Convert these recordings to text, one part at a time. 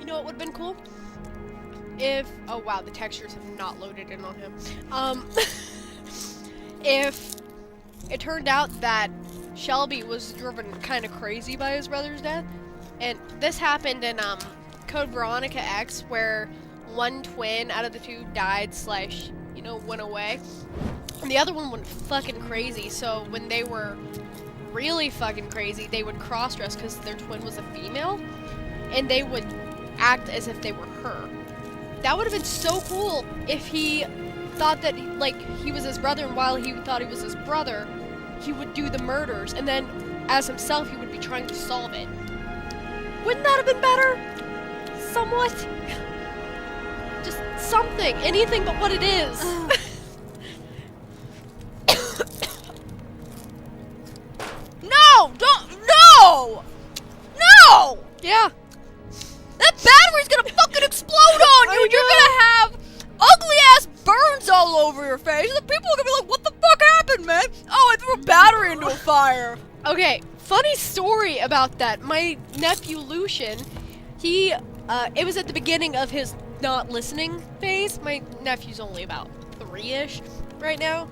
know what would have been cool? If, oh wow, the textures have not loaded in on him. If it turned out that Shelby was driven kind of crazy by his brother's death, and this happened in Code Veronica X, where one twin out of the two died slash, you know, went away, and the other one went fucking crazy. So when they were really fucking crazy, they would cross-dress because their twin was a female, and they would act as if they were her. That would have been so cool if he thought that, like, he was his brother, and while he thought he was his brother, he would do the murders, and then, as himself, he would be trying to solve it. Wouldn't that have been better? Somewhat? Just something. Anything but what it is. No! Don't! No! No! Yeah. That battery's gonna fucking explode on you, and you're gonna have ugly-ass burns all over your face, and the people are gonna be like, what the fuck happened, man? Oh, I threw a battery into a fire. Okay, funny story about that. My nephew Lucian, he, it was at the beginning of his not listening phase. My nephew's only about 3-ish right now.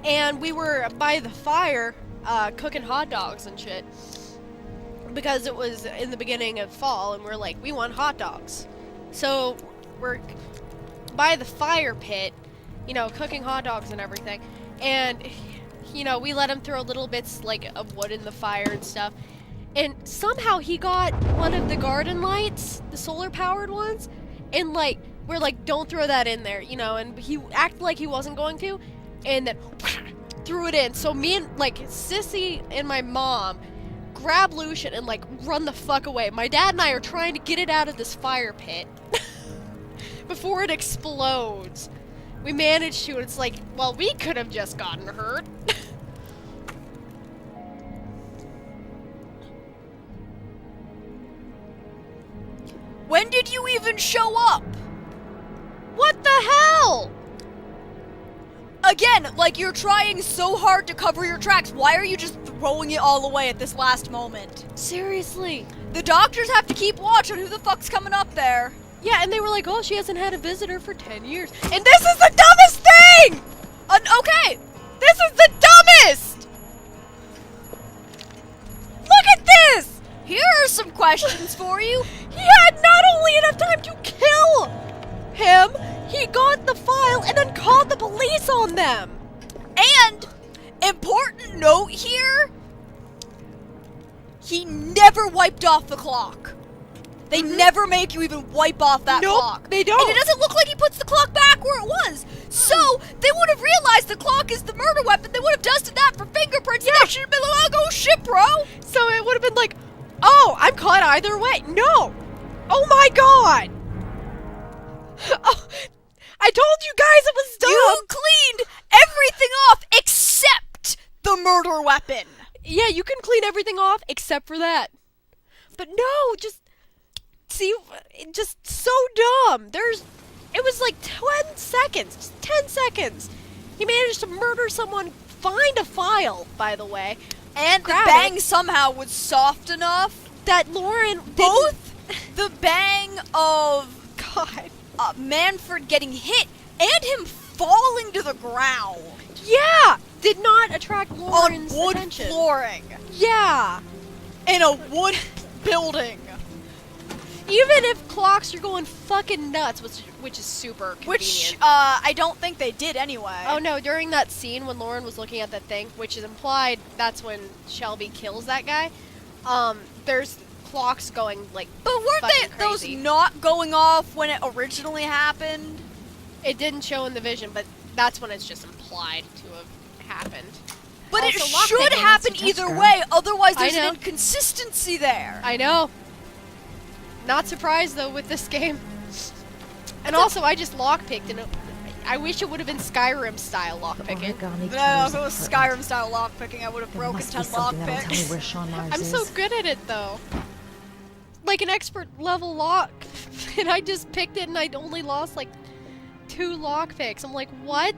And we were by the fire, cooking hot dogs and shit. Because it was in the beginning of fall, and we're like, we want hot dogs. So, we're by the fire pit, you know, cooking hot dogs and everything. And, you know, we let him throw little bits, like, of wood in the fire and stuff. And somehow he got one of the garden lights, the solar-powered ones, and, like, we're like, don't throw that in there, you know, and he acted like he wasn't going to, and then threw it in. So me and, like, Sissy and my mom grab Lucian and, like, run the fuck away. My dad and I are trying to get it out of this fire pit before it explodes. We managed to, and it's like, well, we could have just gotten hurt. When did you even show up? What the hell? Again, like, you're trying so hard to cover your tracks. Why are you just throwing it all away at this last moment? Seriously. The doctors have to keep watch on who the fuck's coming up there. Yeah, and they were like, oh, she hasn't had a visitor for 10 years. And this is the dumbest thing! Okay, This is the dumbest! Look at this! here are some questions for you. He had not only enough time to kill him, he got the file and then called the police on them. And, important note here, he never wiped off the clock. They never make you even wipe off that Nope, clock. they don't. And it doesn't look like he puts the clock back where it was. So, they would have realized the clock is the murder weapon. They would have dusted that for fingerprints. Yeah. And they should have been like, oh, shit, bro. So it would have been like, oh, I'm caught either way. No. Oh my god. Oh, I told you guys it was dumb. You cleaned everything off except the murder weapon. Yeah, you can clean everything off except for that. But no, just see, just so dumb. It was like 10 seconds, just 10 seconds. He managed to murder someone, find a file, by the way. And the grab bang it. somehow was soft enough. That Lauren Both the bang of God. Manfred getting hit and him falling to the ground Yeah, did not attract on Lauren's wood attention. flooring Yeah. in a wood building. Even if clocks are going fucking nuts, which is super convenient. Which, I don't think they did anyway. Oh no, during that scene when Lauren was looking at that thing, which is implied that's when Shelby kills that guy, there's clocks going like But weren't fucking those crazy. not going off when it originally happened? It didn't show in the vision, but that's when it's just implied to have happened. But it Also, should lockpicking, happen that's a either touch, way, otherwise I there's an know. inconsistency there. I know. Not surprised though with this game. And also, I just lockpicked, and I wish it would have been Skyrim style lockpicking. Origami No, if tools it of was equipment. Skyrim style lockpicking, I would have There broken must 10 be something that'll tell me lockpicks. where Sean Mars I'm is. so good at it though. Like an expert level lock, and I just picked it, and I only lost like 2 lockpicks. I'm like, what?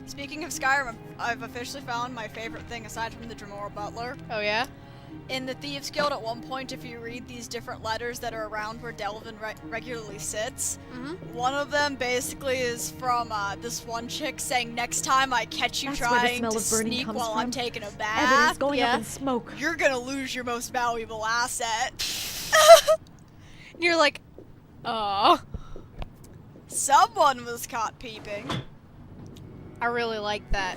This Speaking of Skyrim, I've officially found my favorite thing aside from the Dremora Butler. Oh yeah? In the Thieves Guild, at one point, if you read these different letters that are around where Delvin regularly sits, one of them basically is from this one chick saying, "Next time I catch you That's where the trying smell to of burning sneak comes while I'm from. taking a Evidence bath, going yeah. up in smoke. you're gonna lose your most valuable asset." And you're like, oh. Someone was caught peeping. I really like that.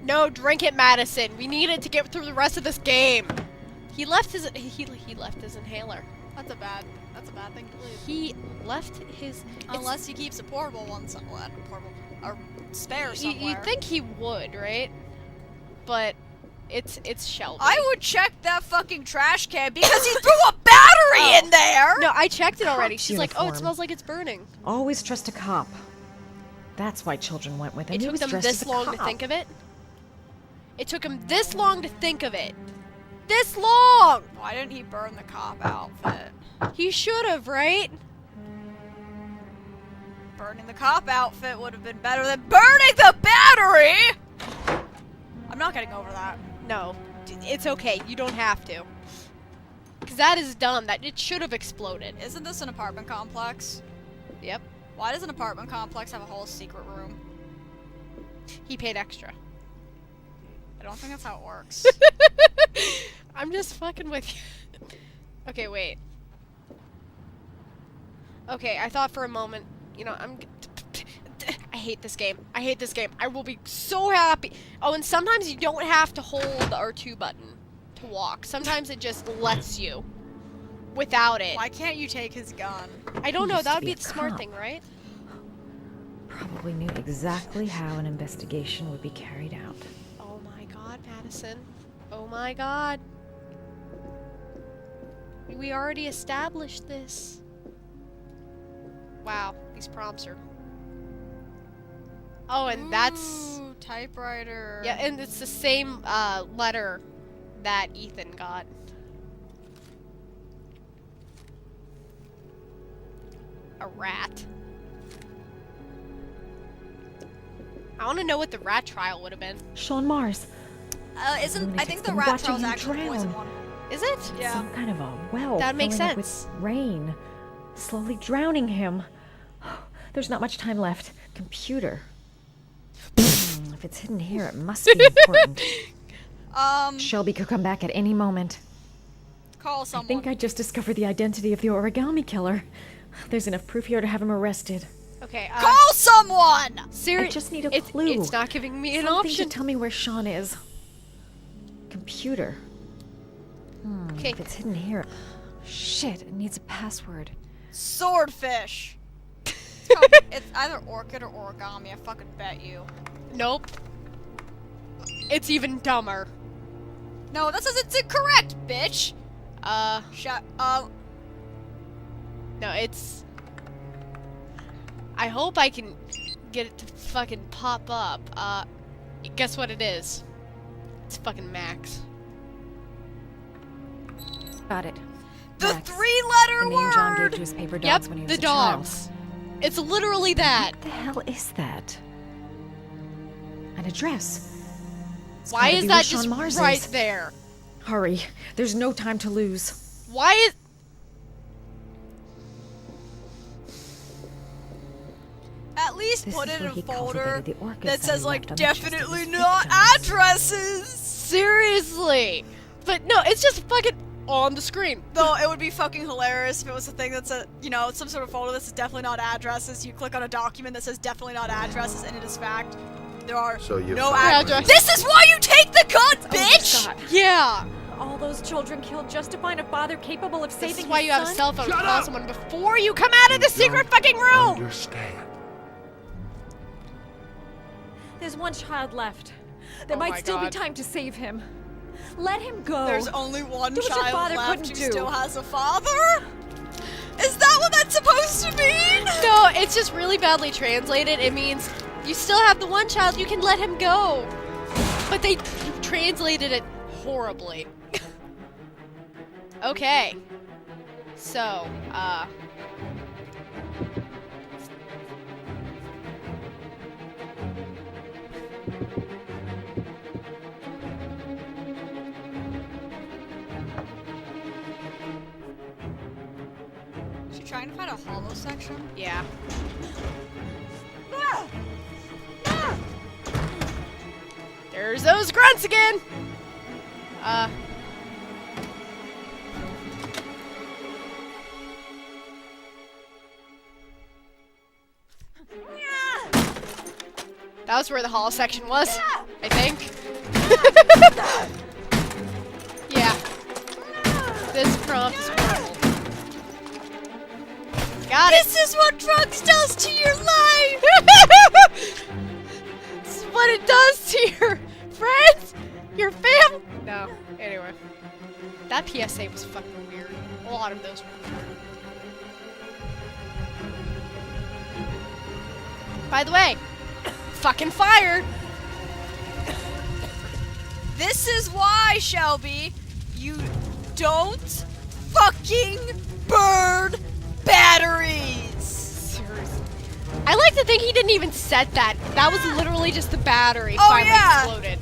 No, drink it, Madison. We need it to get through the rest of this game. He left his inhaler. That's a bad thing to leave. He left his. Unless he keeps a portable one somewhere, or spare somewhere. You'd think he would, right? But it's Shelby. I would check that fucking trash can because he threw a battery in there. No, I checked it already. She's like, oh, it uniform. smells like it's burning. Always trust a cop. That's why children went with him. It He took was them dressed as this a long to cop. think of it. It took him this long to think of it. This long! Why didn't he burn the cop outfit? He should have, right? Burning the cop outfit would have been better than burning the battery! I'm not getting over that. No, it's okay. You don't have to. Because that is dumb. That it should have exploded. Isn't this an apartment complex? Yep. Why does an apartment complex have a whole secret room? He paid extra. I don't think that's how it works. I'm just fucking with you. Okay, wait. Okay, I thought for a moment, you know, I hate this game. I hate this game. I will be so happy. Oh, and sometimes you don't have to hold the R2 button to walk. Sometimes it just lets you without it. Why can't you take his gun? I don't know. used That to would be be a the smart cop. thing, right? Probably knew exactly how an investigation would be carried out. Oh my god, Madison. Oh my god. We already established this. Wow, these prompts are... Oh, and that's... Ooh, typewriter. Yeah, and it's the same letter that Ethan got. A rat. I want to know what the rat trial would have been. Sean Mars. Isn't I Lunatics think the been rat watching trial's you actually the poison drown. one. Is it? Yeah. Some kind of a well. That makes filling up sense. with rain. Slowly drowning him. There's not much time left. Computer. If it's hidden here, it must be important. Shelby could come back at any moment. Call I someone. think I just discovered the identity of the origami killer. There's enough proof here to have him arrested. Okay, Call someone! I just need a clue. It's not giving me an Something option. to tell me where Sean is. Computer. Okay. If it's hidden here. Shit, it needs a password. Swordfish. It's either orchid or origami, I fucking bet you. Nope. It's even dumber. No, that says it's incorrect, bitch! Shut up. No, it's... I hope I can get it to fucking pop up. Guess what it is? It's fucking Max. Got it. The Max. three-letter The name John gave word! to his paper dogs Yep, when he was the a child. dogs. It's literally that. What the hell is that? An address. It's Why gotta is be that where just Sean Mars right is. there? Hurry. There's no time to lose. Why is... At least This put is it where in a he folder cultivated the orchids that that says, he like, left on the chest of definitely his not victims. addresses! Seriously! But no, it's just fucking on the screen. Though it would be fucking hilarious if it was a thing that said, you know, some sort of folder that says definitely not addresses. You click on a document that says definitely not addresses, and it is fact. There are So you no found addresses. me. This is why you take the gun, bitch! Scott. Yeah! All those children killed just to find a father capable of saving This is his why you have a son? cell phone to Shut call up! someone before you come out of the secret fucking room! Understand. There's one child left. There Oh my might still God. be time to save him. Let him go. There's only one Do what your child father left couldn't who do. still has a father? Is that what that's supposed to mean? No, it's just really badly translated. It means you still have the one child, you can let him go. But they translated it horribly. Okay. So, You trying to find a hollow section? Yeah. There's those grunts again! That was where the hollow section was, I think. Yeah. This prompt is horrible. Got it! This is what drugs does to your life! This is what it does to your friends, your family. No, anyway. That PSA was fucking weird. A lot of those were weird. By the way, fucking fire! This is why, Shelby, you don't fucking burn batteries! Seriously. I like to think he didn't even set that. That was literally just the battery Oh, finally yeah. exploded.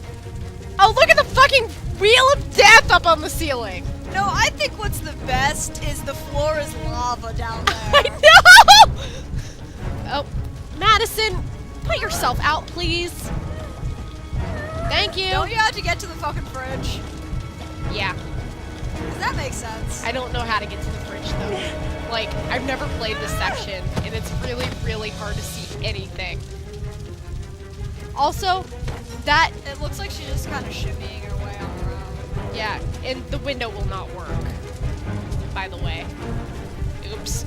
Oh, look at the fucking wheel of death up on the ceiling! No, I think what's the best is the floor is lava down there. I know! Oh, Madison, put yourself out, please. Thank you. Don't you have to get to the fucking fridge? Yeah, Does that make sense? I don't know how to get to the fridge though. Like, I've never played this section, and it's really, really hard to see anything. Also, that, It looks like she's just kind of shimmying her way on her own. yeah, and the window will not work, by the way. Oops.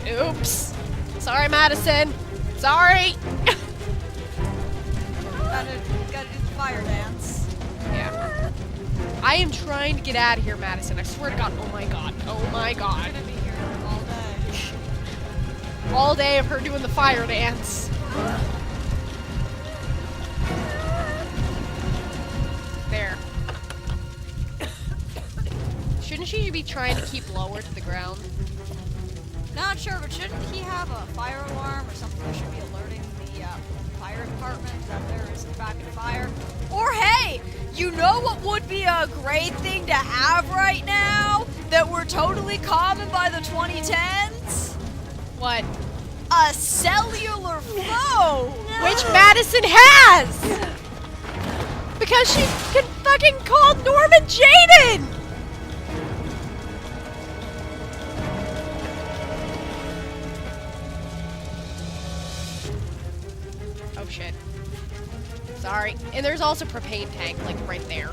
Oops. Sorry, Madison. Sorry. Gotta do the fire dance. Yeah. I am trying to get out of here, Madison. I swear to God. Oh my God. Oh my God. I'm gonna be here all day. All day of her doing the fire dance. There. Shouldn't she be trying to keep lower to the ground? Not sure, but shouldn't he have a fire alarm or something that should be alerting the fire department that there is in fact a fire? Or hey, you know what would be a great thing to have right now that were totally common by the 2010s? What? A cellular phone! Which Madison has! Because she can fucking call Norman Jaden! Oh shit. Sorry. And there's also propane tank, like right there.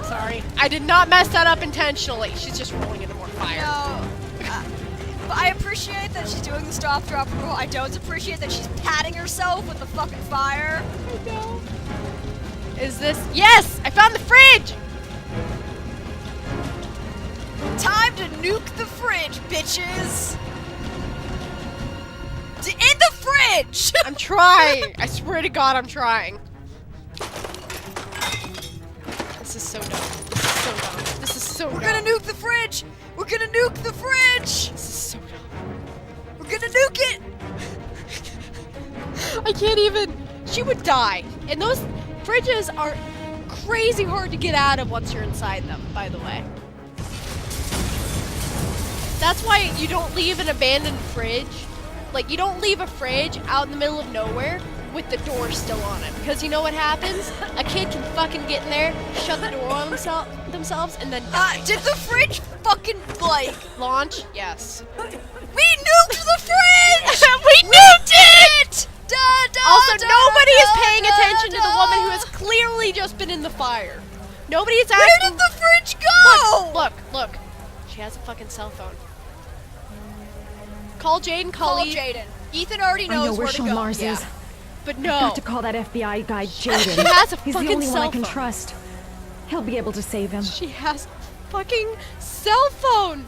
Sorry. I did not mess that up intentionally. She's just rolling into more fire. No. But I appreciate that she's doing the stop drop rule. I don't appreciate that she's patting herself with the fucking fire. Oh no. Is this? Yes! I found the fridge! Time to nuke the fridge, bitches! In the fridge! I'm trying. I swear to God, I'm trying. This is so dumb. This is so dumb. This is so dumb. We're gonna nuke the fridge! We're gonna nuke the fridge! This is so dumb. We're gonna nuke it! I can't even. She would die. And those fridges are crazy hard to get out of once you're inside them, by the way. That's why you don't leave an abandoned fridge. Like, you don't leave a fridge out in the middle of nowhere with the door still on it. Because you know what happens? A kid can fucking get in there, shut the door on themselves, and then die. Did the fridge fucking, like... Launch? Yes. We nuked the fridge! We nuked it! Da, da, Also, da, nobody is da, paying da, attention to the da. woman who has clearly just been in the fire. Nobody is Where asking. did the fridge go? Look. She has a fucking cell phone. Call Jaden, Call Cully. Jaden. Ethan already I know knows where where to Sean go. Mars Yeah. is. But I've no. got to call that FBI guy, Jaden. She has a He's fucking the only one cell I can phone. trust. He'll be able to save him. She has a fucking cell phone.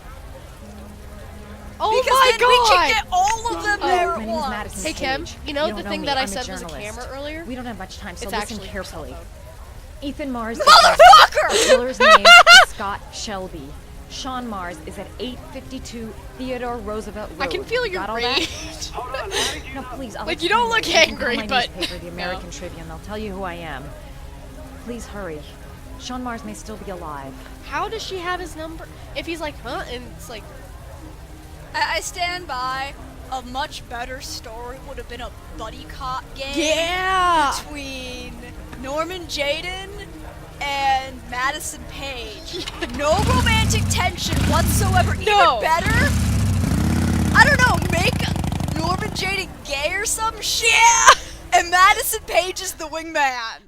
Oh Because my then God. we can get all of them Oh, there My at name's once. Madison Hey, Kim, Page. you know the don't thing me. that I I'm said was a journalist. camera earlier? We don't have much time, so It's listen actually her cell carefully. phone. Ethan Mars. Motherfucker! Killer's name is Scott Shelby. Sean Mars is at 852 Theodore Roosevelt Road. I can feel your Got all that? rage. No, please. I'll Like, you explain don't look later. You can call angry, my but- newspaper, the American Tribune. They'll tell you who I am. Please hurry. Sean Mars may still be alive. How does she have his number? If he's like, huh? And it's like, I stand by. A much better story would have been a buddy cop game yeah! between Norman Jayden and Madison Paige. No romantic tension whatsoever. No. Even better, I don't know, make Norman Jayden gay or some shit. Yeah! And Madison Paige is the wingman.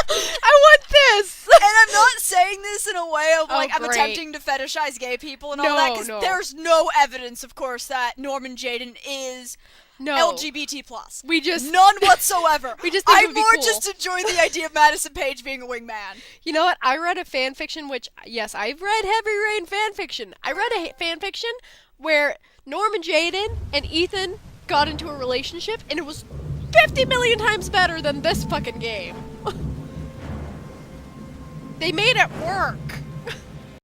I want this! And I'm not saying this in a way of like I'm great. attempting to fetishize gay people and all that, because No. there's no evidence, of course, that Norman Jayden is No. LGBT plus. We just... None whatsoever. We just think it I would be more cool. just enjoy the idea of Madison Paige being a wingman. You know what? I read a fan fiction, which, yes, I've read Heavy Rain fan fiction. I read a fan fiction where Norman Jayden and Ethan got into a relationship, and it was 50 million times better than this fucking game. They made it work.